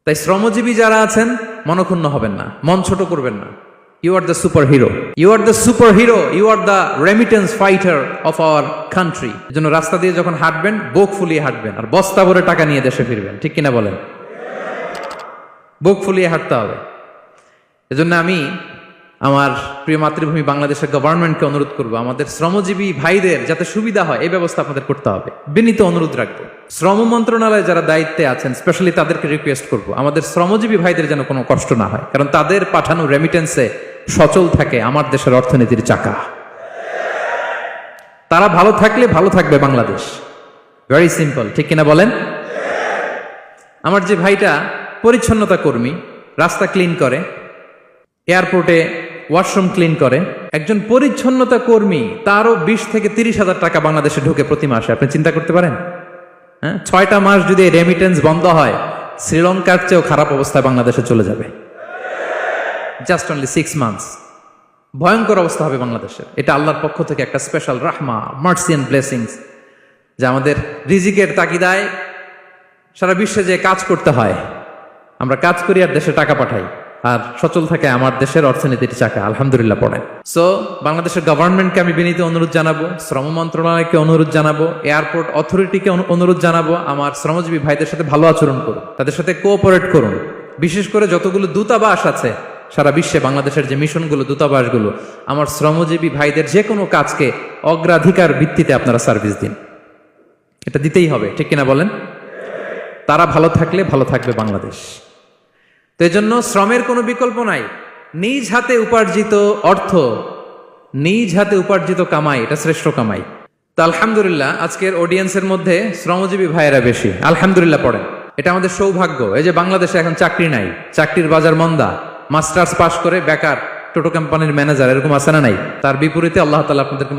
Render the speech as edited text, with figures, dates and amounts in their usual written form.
তাই শ্রমজীবী যারা আছেন মনক্ষুণ্ণ হবেন না, মন ছোট করবেন না। You are the superhero, you are the superhero, you are the remittance fighter of our country. এজন্য রাস্তা দিয়ে যখন হাঁটবেন বুক ফুলিয়ে হাঁটবেন, আর বস্তা ভরে টাকা নিয়ে দেশে ফিরবেন, ঠিক কিনা বলেন? বুক ফুলিয়ে হাঁটতে হবে। এজন্য আমি আমার প্রিয় মাতৃভূমি বাংলাদেশের গভর্নমেন্টকে অনুরোধ করবো, আমাদের শ্রমজীবী ভাইদের যাতে সুবিধা হয় এই ব্যবস্থা আপনাদের করতে হবে। বিনীত অনুরোধ রাখবো, শ্রম মন্ত্রণালয়ে যারা দায়িত্বে আছেন স্পেশালি তাদেরকে রিকোয়েস্ট করবো, আমাদের শ্রমজীবী ভাইদের যেন কোনো কষ্ট না হয়, কারণ তাদের পাঠানো রেমিটেন্সে সচল থাকে আমার দেশের অর্থনীতির চাকা। তারা ভালো থাকলে ভালো থাকবে বাংলাদেশ। ভেরি সিম্পল, ঠিক কিনা বলেন? আমার যে ভাইটা পরিচ্ছন্নতা কর্মী, রাস্তা ক্লিন করে, এয়ারপোর্টে ওয়াশরুম ক্লিন করে, একজন পরিচ্ছন্নতা কর্মী, তারও 20 থেকে 30 হাজার টাকা বাংলাদেশে ঢুকে প্রতি মাসে। আপনি চিন্তা করতে পারেন? হ্যাঁ, 6টা মাস যদি রেমিটেন্স বন্ধ হয়, শ্রীলঙ্কার চেয়েও খারাপ অবস্থায় বাংলাদেশে চলে যাবে। Just only 6 months. ভয়ঙ্কর অবস্থা হবে বাংলাদেশের। এটা আল্লাহর পক্ষ থেকে একটা স্পেশাল রাহমা, মার্সি এন্ড ব্লেসিংস, যে আমাদের রিজিকের তাগিদায় সারা বিশ্বে যে কাজ করতে হয়, আমরা কাজ করি আর দেশে টাকা পাঠাই, আর সচল থাকে আমার দেশের অর্থনীতির চাকা। আলহামদুলিল্লাহ পড়েন। সো বাংলাদেশের গভর্নমেন্টকে আমি বিনীত অনুরোধ জানাবো, শ্রম মন্ত্রণালয়কে অনুরোধ জানাবো, এয়ারপোর্ট অথরিটিকে অনুরোধ জানাবো, আমার শ্রমজীবী ভাইদের সাথে ভালো আচরণ করুন, তাদের সাথে কোঅপারেট করুন। বিশেষ করে যতগুলো দূতাবাস আছে সারা বিশ্বে, বাংলাদেশের যে মিশনগুলো, দূতাবাসগুলো, আমার শ্রমজীবী ভাইদের যে কোনো কাজকে অগ্রাধিকার ভিত্তিতে আপনারা সার্ভিস দিন। এটা দিতেই হবে, ঠিক কিনা বলেন? তারা ভালো থাকলে ভালো থাকবে বাংলাদেশ। তো এই জন্য শ্রমের কোনো বিকল্প নাই। নিজ হাতে উপার্জিত অর্থ, নিজ হাতে উপার্জিত কামাই, এটা শ্রেষ্ঠ কামাই। তো আলহামদুলিল্লাহ আজকের অডিয়েন্সের মধ্যে শ্রমজীবী ভাইয়েরা বেশি, আলহামদুলিল্লাহ পড়েন। এটা আমাদের সৌভাগ্য। এই যে বাংলাদেশে এখন চাকরি নাই, চাকরির বাজার মন্দা, মাস্টার্স পাশ করে বেকার টোটো কোম্পানির ম্যানেজার এরকম আছে না নাই? তার বিপরীতে আল্লাহ তাআলা আপনাদেরকে